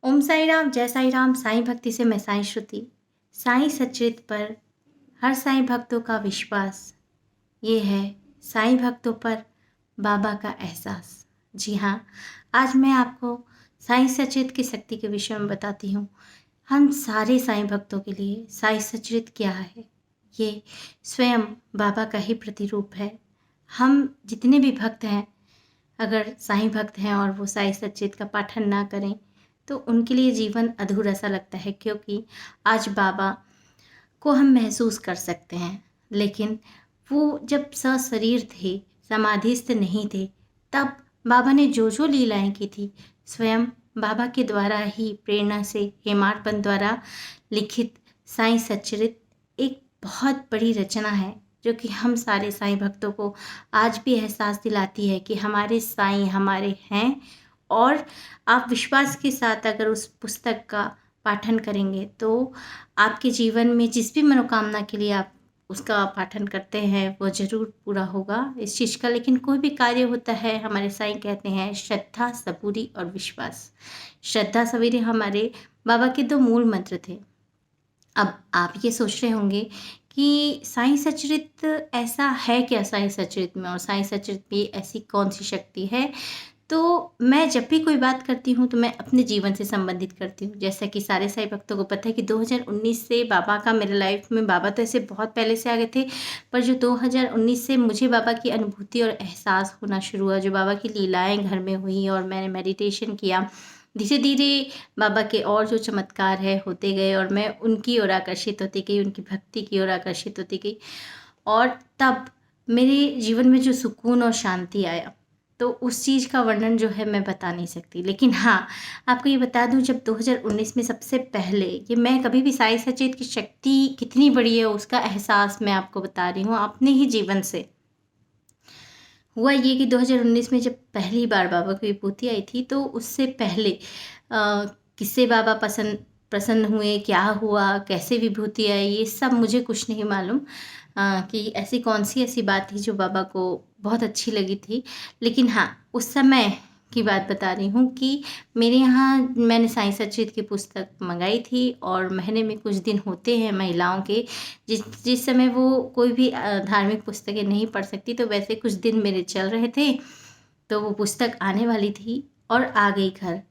ओम साई राम, जय साई राम। साईं भक्ति से मैं साईं श्रुति। साईं सच्चित पर हर साईं भक्तों का विश्वास, ये है साईं भक्तों पर बाबा का एहसास। जी हाँ, आज मैं आपको साईं सच्चित की शक्ति के विषय में बताती हूँ। हम सारे साईं भक्तों के लिए साईं सच्चित क्या है, ये स्वयं बाबा का ही प्रतिरूप है। हम जितने भी भक्त हैं, अगर साईं भक्त हैं और वो साईं सच्चित का पाठन ना करें तो उनके लिए जीवन अधूरा सा लगता है, क्योंकि आज बाबा को हम महसूस कर सकते हैं, लेकिन वो जब सशरीर थे, समाधिस्थ नहीं थे, तब बाबा ने जो जो लीलाएं की थी, स्वयं बाबा के द्वारा ही प्रेरणा से हेमाडपंत द्वारा लिखित साईं सच्चरित एक बहुत बड़ी रचना है, जो कि हम सारे साईं भक्तों को आज भी एहसास दिलाती है कि हमारे साईं हमारे हैं। और आप विश्वास के साथ अगर उस पुस्तक का पाठन करेंगे तो आपके जीवन में जिस भी मनोकामना के लिए आप उसका पाठन करते हैं वो ज़रूर पूरा होगा इस चीज़ का। लेकिन कोई भी कार्य होता है, हमारे साईं कहते हैं श्रद्धा, सबूरी और विश्वास। श्रद्धा सबूरी हमारे बाबा के दो मूल मंत्र थे। अब आप ये सोच रहे होंगे कि साईं सच्चरित ऐसा है क्या, साईं सच्चरित में, और साईं सच्चरित में ऐसी कौन सी शक्ति है। तो मैं जब भी कोई बात करती हूँ तो मैं अपने जीवन से संबंधित करती हूँ। जैसा कि सारे साईं भक्तों को पता है कि 2019 से बाबा का मेरे लाइफ में, बाबा तो ऐसे बहुत पहले से आ गए थे, पर जो 2019 से मुझे बाबा की अनुभूति और एहसास होना शुरू हुआ, जो बाबा की लीलाएं घर में हुई और मैंने मेडिटेशन किया, धीरे धीरे बाबा के और जो चमत्कार है होते गए और मैं उनकी ओर आकर्षित होती गई, उनकी भक्ति की ओर आकर्षित होती गई। और तब मेरे जीवन में जो सुकून और शांति आया, तो उस चीज़ का वर्णन जो है मैं बता नहीं सकती। लेकिन हाँ, आपको ये बता दूँ, जब 2019 में सबसे पहले, ये मैं कभी भी साईं सच्चित की शक्ति कितनी बड़ी है उसका एहसास मैं आपको बता रही हूँ अपने ही जीवन से। हुआ ये कि 2019 में जब पहली बार बाबा की विभूति आई थी, तो उससे पहले किससे बाबा प्रसन्न हुए, क्या हुआ, कैसे विभूति आई, ये सब मुझे कुछ नहीं मालूम कि ऐसी कौन सी ऐसी बात थी जो बाबा को बहुत अच्छी लगी थी। लेकिन हाँ, उस समय की बात बता रही हूँ कि मेरे यहाँ मैंने साईं सच्चित की पुस्तक मंगाई थी और महीने में कुछ दिन होते हैं महिलाओं के, जिस जिस समय वो कोई भी धार्मिक पुस्तकें नहीं पढ़ सकती, तो वैसे कुछ दिन मेरे चल रहे थे, तो वो पुस्तक आने वाली थी और आ गई घर।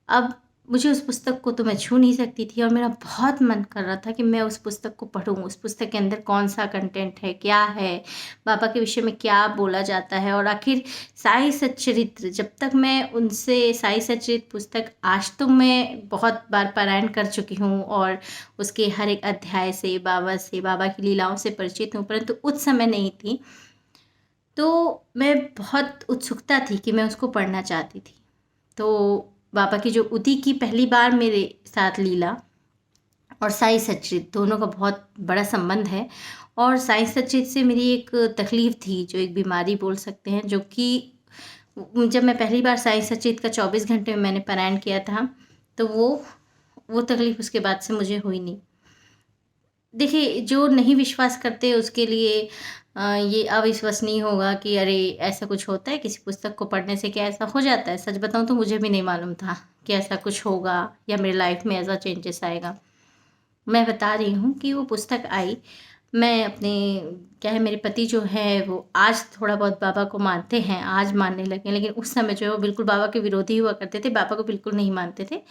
अब मुझे उस पुस्तक को तो मैं छू नहीं सकती थी और मेरा बहुत मन कर रहा था कि मैं उस पुस्तक को पढूँ, उस पुस्तक के अंदर कौन-सा कंटेंट है, क्या है, बाबा के विषय में क्या बोला जाता है, और आखिर साईं सच्चरित्र, जब तक मैं उनसे साईं सच्चरित पुस्तक, आज तो मैं बहुत बार पारायण कर चुकी हूँ और उसके हर एक अध्याय से, बाबा की लीलाओं से परिचित हूँ, परंतु उस समय नहीं थी। तो मैं बहुत उत्सुकता थी कि मैं उसको पढ़ना चाहती थी। तो बाबा की जो उदी की पहली बार मेरे साथ लीला और साईं सच्चित दोनों का बहुत बड़ा संबंध है। और साईं सच्चित से मेरी एक तकलीफ़ थी, जो एक बीमारी बोल सकते हैं, जो कि जब मैं पहली बार साईं सच्चित का 24 घंटे में मैंने पारायण किया था, तो वो तकलीफ़ उसके बाद से मुझे हुई नहीं। देखिए, जो नहीं विश्वास करते उसके लिए ये अविश्वसनीय होगा कि अरे! ऐसा कुछ होता है, किसी पुस्तक को पढ़ने से क्या ऐसा हो जाता है? सच बताऊँ तो मुझे भी नहीं मालूम था कि ऐसा कुछ होगा या मेरी लाइफ़ में ऐसा चेंजेस आएगा। मैं बता रही हूँ कि वो पुस्तक आई, मैं अपने, क्या है, मेरे पति जो हैं वो आज थोड़ा बहुत बाबा को मानते हैं, आज मानने लगे हैं, लेकिन उस समय जो है वो बिल्कुल बाबा के विरोधी हुआ करते थे, बाबा को बिल्कुल नहीं मानते थे।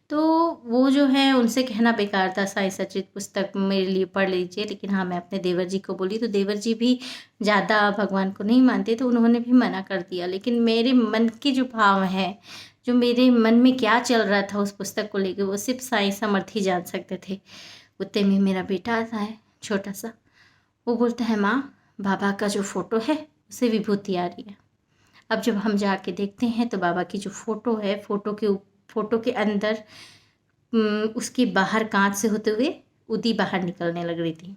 तो वो जो है उनसे कहना बेकार था, साईं सच्चित पुस्तक मेरे लिए पढ़ लीजिए। लेकिन हाँ, मैं अपने देवर जी को बोली, तो देवर जी भी ज़्यादा भगवान को नहीं मानते, तो उन्होंने भी मना कर दिया। लेकिन मेरे मन के जो भाव हैं, जो मेरे मन में क्या चल रहा था उस पुस्तक को लेके, वो सिर्फ़ साईं समर्थ ही जान सकते थे। उतने में मेरा बेटा आता है, छोटा-सा, वो बोलता है, माँ, बाबा का जो फ़ोटो है, उससे विभूति आ रही है। अब जब हम जाके देखते हैं तो बाबा की जो फ़ोटो है, फ़ोटो के अंदर उसके बाहर काँच से होते हुए उदी बाहर निकलने लग रही थी।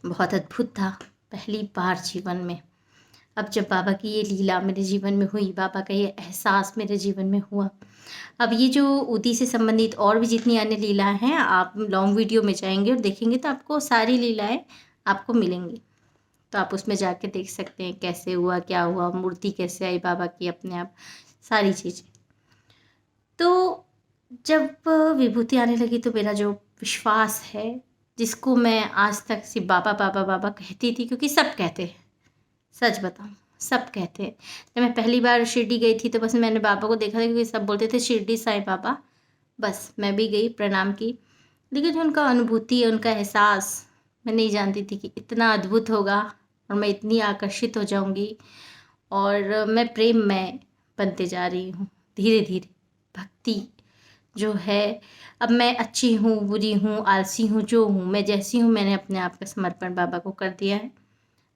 बहुत अद्भुत था, पहली बार जीवन में। अब जब बाबा की ये लीला मेरे जीवन में हुई, बाबा का ये एहसास मेरे जीवन में हुआ। अब ये जो उदी से संबंधित और भी जितनी अन्य लीलाएँ हैं, आप लॉन्ग वीडियो में जाएँगे और देखेंगे तो आपको सारी लीलाएँ आपको मिलेंगी। तो आप उसमें जाके देख सकते हैं कैसे हुआ, क्या हुआ, मूर्ति कैसे आई बाबा की अपने आप, सारी चीज़ें। तो जब विभूति आने लगी तो मेरा जो विश्वास है, जिसको मैं आज तक सिर्फ बाबा बाबा बाबा कहती थी, क्योंकि सब कहते हैं, सच बताऊं सब कहते हैं। जब मैं पहली बार शिरडी गई थी तो बस मैंने बाबा को देखा था, क्योंकि सब बोलते थे शिरडी साईं बाबा। बस मैं भी गई, प्रणाम की, लेकिन जो उनका अनुभूति, उनका एहसास, मैं नहीं जानती थी कि इतना अद्भुत होगा और मैं इतनी आकर्षित हो जाऊंगी और मैं प्रेम में बनते जा रही हूँ धीरे धीरे। भक्ति जो है, अब मैं अच्छी हूँ, बुरी हूँ, आलसी हूँ, जो हूँ, मैं जैसी हूँ, मैंने अपने आप का समर्पण बाबा को कर दिया है।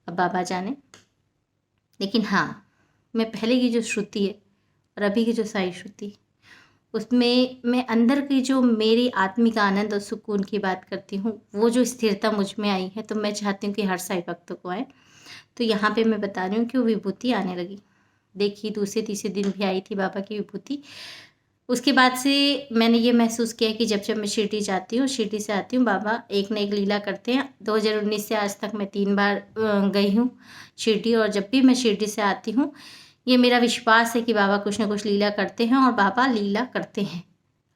अब बाबा जाने। लेकिन हाँ, मैं पहले की जो श्रुति है और अभी की जो साई श्रुति, उसमें मैं अंदर की जो मेरी आत्मिक आनंद और सुकून की बात करती हूँ, वो जो स्थिरता मुझ में आई है, तो मैं चाहती हूँ कि हर साई भक्तों को आए। तो यहाँ पे मैं बता रही हूँ कि वो विभूति आने लगी। देखिए, दूसरे तीसरे दिन भी आई थी बाबा की विभूति। उसके बाद से मैंने ये महसूस किया कि जब जब मैं शिरडी जाती हूँ, शिरडी से आती हूँ, बाबा एक न एक लीला करते हैं। 2019 से आज तक मैं 3 बार गई हूँ शिरडी, और जब भी मैं शिरडी से आती हूँ, ये मेरा विश्वास है कि बाबा कुछ न कुछ लीला करते हैं और बाबा लीला करते हैं।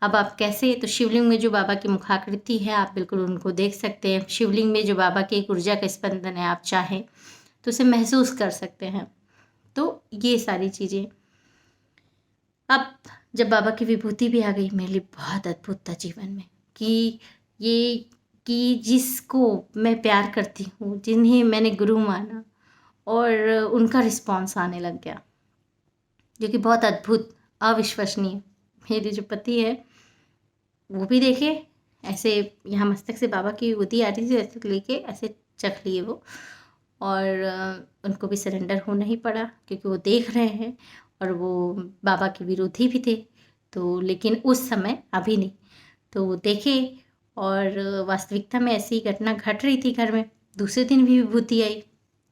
अब आप कैसे, तो शिवलिंग में जो बाबा की मुखाकृति है, आप बिल्कुल उनको देख सकते हैं। शिवलिंग में जो बाबा की एक ऊर्जा का स्पंदन है, आप चाहें तो उसे महसूस कर सकते हैं। तो ये सारी चीज़ें, अब जब बाबा की विभूति भी आ गई, मेरे लिए बहुत अद्भुत था जीवन में कि ये कि जिसको मैं प्यार करती हूँ, जिन्हें मैंने गुरु माना, और उनका रिस्पॉन्स आने लग गया, जो कि बहुत अद्भुत, अविश्वसनीय। मेरे जो पति है वो भी देखे, ऐसे यहाँ मस्तक से बाबा की विभूति आ रही थी, ऐसे लेके ऐसे चख लिए वो, और उनको भी सरेंडर होना ही पड़ा, क्योंकि वो देख रहे हैं और वो बाबा के विरोधी भी थे। तो लेकिन उस समय, अभी नहीं, तो वो देखे, और वास्तविकता में ऐसी घटना घट रही थी घर में। दूसरे दिन भी विभूति आई,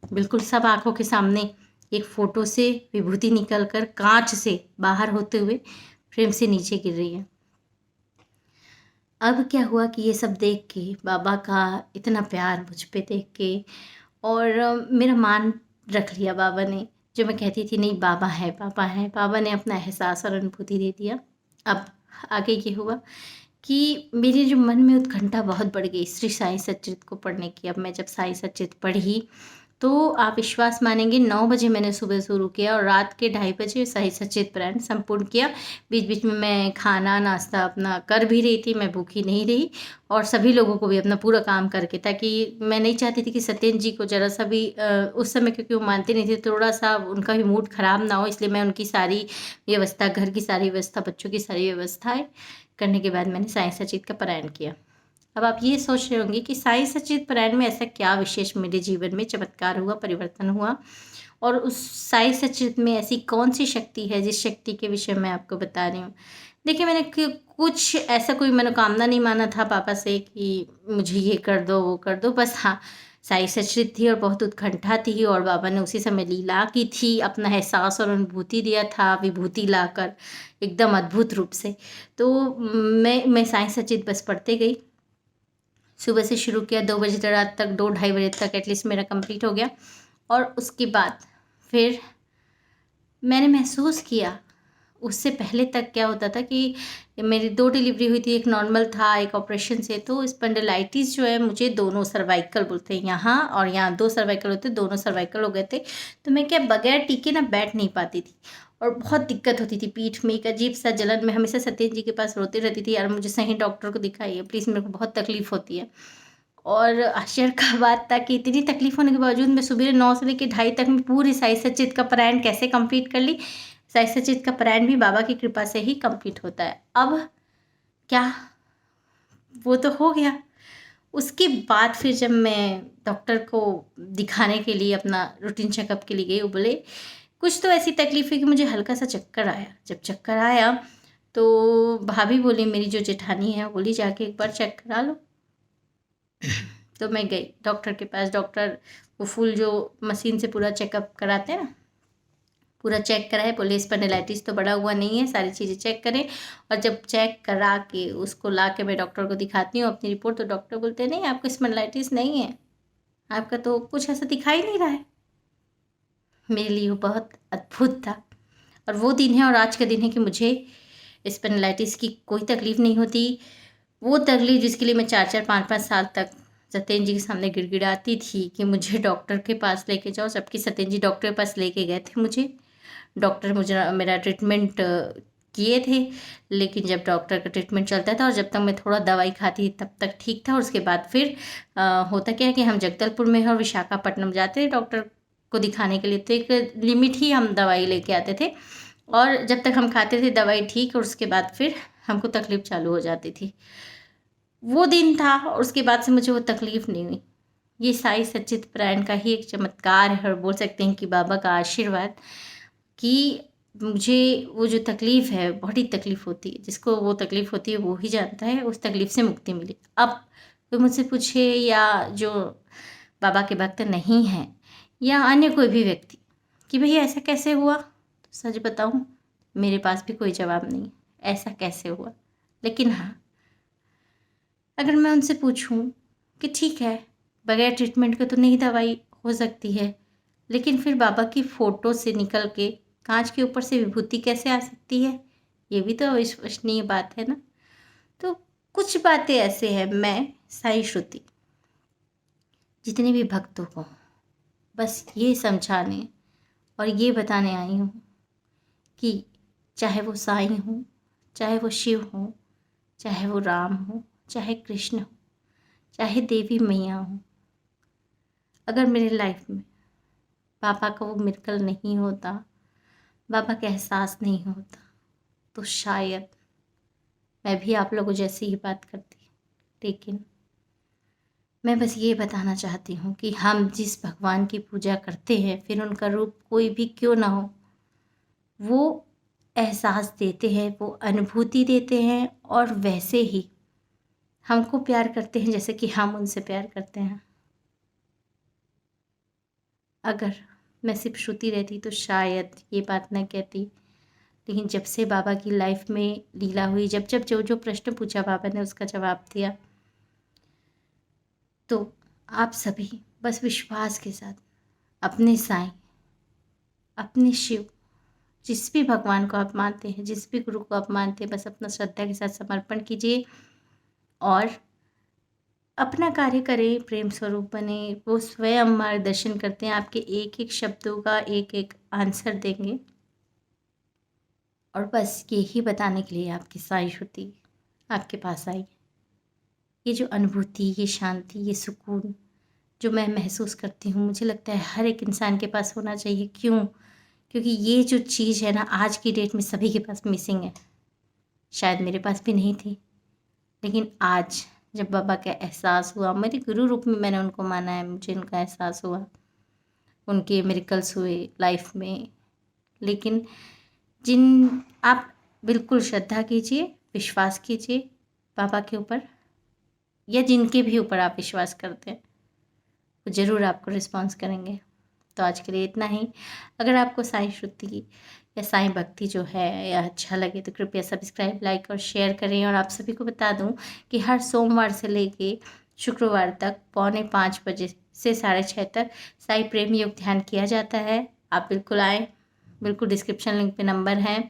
बिल्कुल सब आंखों के सामने। एक फ़ोटो से विभूति निकल कर कांच से बाहर होते हुए फ्रेम से नीचे गिर रही है। अब क्या हुआ कि ये सब देख के, बाबा का इतना प्यार मुझ पे देख के, और मेरा मान रख लिया बाबा ने। जो मैं कहती थी नहीं, बाबा है, बाबा है, बाबा ने अपना एहसास और अनुभूति दे दिया। अब आगे ये हुआ कि मेरे जो मन में उत्कंठा बहुत बढ़ गई श्री साईं सच्चित को पढ़ने की। अब मैं जब साईं सच्चित पढ़ी, तो आप विश्वास मानेंगे, 9 बजे मैंने सुबह शुरू किया और रात के 2:30 बजे साईं सच्चित पारायण संपूर्ण किया। बीच बीच में मैं खाना नाश्ता अपना कर भी रही थी, मैं भूखी नहीं रही, और सभी लोगों को भी अपना पूरा काम करके, ताकि मैं नहीं चाहती थी कि सत्येंद्र जी को ज़रा सा भी उस समय, क्योंकि वो मानते नहीं थे, थोड़ा सा उनका भी मूड ख़राब ना हो, इसलिए मैं उनकी सारी व्यवस्था, घर की सारी व्यवस्था, बच्चों की सारी व्यवस्थाएँ करने के बाद मैंने साईं सच्चित का पारायण किया। अब आप ये सोच रहे होंगे कि साईं सच्चित पारायण में ऐसा क्या विशेष मेरे जीवन में चमत्कार हुआ, परिवर्तन हुआ, और उस साईं सच्चित में ऐसी कौन सी शक्ति है जिस शक्ति के विषय में आपको बता रही हूँ। देखिए, मैंने कुछ ऐसा कोई मनोकामना नहीं माना था पापा से कि मुझे ये कर दो, वो कर दो। बस हाँ, साईं सच्चित थी और बहुत उत्कंठा थी, और बाबा ने उसी समय लीला की थी, अपना एहसास और अनुभूति दिया था विभूति लाकर एकदम अद्भुत रूप से। तो मैं साईं सच्चित बस पढ़ते गई, सुबह से शुरू किया, 2 बजे तक, रात तक, 2 ढाई बजे तक एटलीस्ट मेरा कंप्लीट हो गया। और उसके बाद फिर मैंने महसूस किया, उससे पहले तक क्या होता था कि मेरी 2 डिलीवरी हुई थी, एक नॉर्मल था, एक ऑपरेशन से। तो स्पॉन्डिलाइटिस जो है, मुझे दोनों सर्वाइकल बोलते हैं यहाँ, और यहाँ 2 सर्वाइकल होते, दोनों सर्वाइकल हो गए थे। तो मैं क्या बगैर टीके ना बैठ नहीं पाती थी, और बहुत दिक्कत होती थी पीठ में, एक अजीब सा जलन। मैं हमेशा सत्येंद्र जी के पास रोती रहती थी, यार मुझे सही डॉक्टर को दिखाइए प्लीज़, मेरे को बहुत तकलीफ़ होती है। और आश्चर्य का बात था कि इतनी तकलीफ होने के बावजूद मैं सुबह 9 से लेकर 2:30 तक में पूरी साईं सच्चित का पारायण कैसे कंप्लीट कर ली। साईं सच्चित का पारायण भी बाबा की कृपा से ही कंप्लीट होता है। अब क्या, वो तो हो गया। उसके बाद फिर जब मैं डॉक्टर को दिखाने के लिए अपना रूटीन चेकअप के लिए गई, वो बोले कुछ तो ऐसी तकलीफ है कि मुझे हल्का सा चक्कर आया। जब चक्कर आया तो भाभी बोली, मेरी जो जेठानी है, बोली जाके एक बार चेक करा लो। तो मैं गई डॉक्टर के पास। डॉक्टर वो फुल जो मशीन से पूरा चेकअप कराते हैं ना, पूरा चेक कराए, बोले स्पॉन्डिलाइटिस तो बड़ा हुआ नहीं है, सारी चीज़ें चेक करें। और जब चेक करा के उसको ला के मैं डॉक्टर को दिखाती हूँ अपनी रिपोर्ट, तो डॉक्टर बोलते हैं नहीं, आपको स्पॉन्डिलाइटिस नहीं है, आपका तो कुछ ऐसा दिखाई नहीं रहा है। मेरे लिए वो बहुत अद्भुत था, और वो दिन है और आज का दिन है कि मुझे स्पॉन्डिलाइटिस की कोई तकलीफ़ नहीं होती। वो तकलीफ़ जिसके लिए मैं 4-4 5-5 साल तक सत्येंद्र जी के सामने गिड़गिड़ाती थी कि मुझे डॉक्टर के पास लेके जाओ, जबकि सत्येंद्र जी डॉक्टर के पास लेके गए थे मुझे। डॉक्टर मुझे मेरा ट्रीटमेंट किए थे, लेकिन जब डॉक्टर का ट्रीटमेंट चलता था और जब तक मैं थोड़ा दवाई खाती तब तक ठीक था। और उसके बाद फिर होता क्या है कि हम जगदलपुर में और विशाखापट्टनम जाते थे डॉक्टर को दिखाने के लिए, तो एक लिमिट ही हम दवाई लेके आते थे और जब तक हम खाते थे दवाई ठीक, और उसके बाद फिर हमको तकलीफ़ चालू हो जाती थी। वो दिन था और उसके बाद से मुझे वो तकलीफ़ नहीं हुई। ये साई सच्चिदानंद का ही एक चमत्कार है और बोल सकते हैं कि बाबा का आशीर्वाद कि मुझे वो जो तकलीफ़ है, बड़ी तकलीफ़ होती है, जिसको वो तकलीफ़ होती है वो ही जानता है, उस तकलीफ़ से मुक्ति मिली। अब कोई मुझसे पूछे या जो बाबा के भक्त नहीं हैं या अन्य कोई भी व्यक्ति कि भई ऐसा कैसे हुआ? तो सच बताऊँ, मेरे पास भी कोई जवाब नहीं, ऐसा कैसे हुआ? लेकिन हाँ, अगर मैं उनसे पूछूँ कि ठीक है, बगैर ट्रीटमेंट के तो नहीं दवाई हो सकती है, लेकिन फिर बाबा की फ़ोटो से निकल के काँच के ऊपर से विभूति कैसे आ सकती है? ये भी तो अविश्वसनीय बात है ना। तो कुछ बातें ऐसे हैं, मैं साई श्रुति जितने भी भक्तों को बस ये समझाने और ये बताने आई हूँ कि चाहे वो साईं हो, चाहे वो शिव हो, चाहे वो राम हो, चाहे कृष्ण हो, चाहे देवी मैया हो, अगर मेरे लाइफ में पापा का वो मिरेकल नहीं होता, बाबा का एहसास नहीं होता, तो शायद मैं भी आप लोगों जैसी ही बात करती। लेकिन मैं बस ये बताना चाहती हूँ कि हम जिस भगवान की पूजा करते हैं, फिर उनका रूप कोई भी क्यों ना हो, वो एहसास देते हैं, वो अनुभूति देते हैं और वैसे ही हमको प्यार करते हैं जैसे कि हम उनसे प्यार करते हैं। अगर मैं सिर्फ श्रुति रहती तो शायद ये बात ना कहती, लेकिन जब से बाबा की लाइफ में लीला हुई, जब जब जो जो प्रश्न पूछा बाबा ने उसका जवाब दिया, तो आप सभी बस विश्वास के साथ अपने साईं, अपने शिव, जिस भी भगवान को आप मानते हैं, जिस भी गुरु को आप मानते हैं, बस अपना श्रद्धा के साथ समर्पण कीजिए और अपना कार्य करें, प्रेम स्वरूप बने। वो स्वयं मार्गदर्शन करते हैं, आपके एक एक शब्दों का एक एक आंसर देंगे। और बस यही बताने के लिए आपकी साई श्रुति आपके पास आई। ये जो अनुभूति, ये शांति, ये सुकून जो मैं महसूस करती हूँ, मुझे लगता है हर एक इंसान के पास होना चाहिए। क्यों? क्योंकि ये जो चीज़ है ना, आज की डेट में सभी के पास मिसिंग है। शायद मेरे पास भी नहीं थी, लेकिन आज जब बाबा का एहसास हुआ, मेरे गुरु रूप में मैंने उनको माना है, मुझे उनका एहसास हुआ, उनके मिरेकल्स हुए लाइफ में। लेकिन जिन आप बिल्कुल श्रद्धा कीजिए, विश्वास कीजिए बाबा के ऊपर, या जिनके भी ऊपर आप विश्वास करते हैं, वो ज़रूर आपको रिस्पॉन्स करेंगे। तो आज के लिए इतना ही। अगर आपको साईं श्रुति या साईं भक्ति जो है या अच्छा लगे तो कृपया सब्सक्राइब, लाइक और शेयर करें। और आप सभी को बता दूं कि हर सोमवार से लेके शुक्रवार तक 4:45 बजे से 6:30 तक साईं प्रेम योग ध्यान किया जाता है। आप बिल्कुल आएँ, बिल्कुल डिस्क्रिप्शन लिंक पे नंबर है,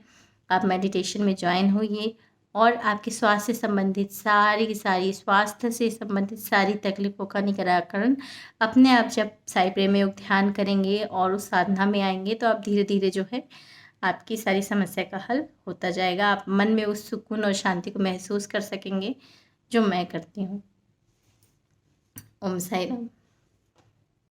आप मेडिटेशन में ज्वाइन होइए और आपके स्वास्थ्य से संबंधित स्वास्थ्य से संबंधित सारी तकलीफ़ों का निराकरण अपने आप जब साईं प्रेम योग ध्यान करेंगे और उस साधना में आएंगे, तो आप धीरे धीरे जो है आपकी सारी समस्या का हल होता जाएगा। आप मन में उस सुकून और शांति को महसूस कर सकेंगे जो मैं करती हूँ। ओम साई राम।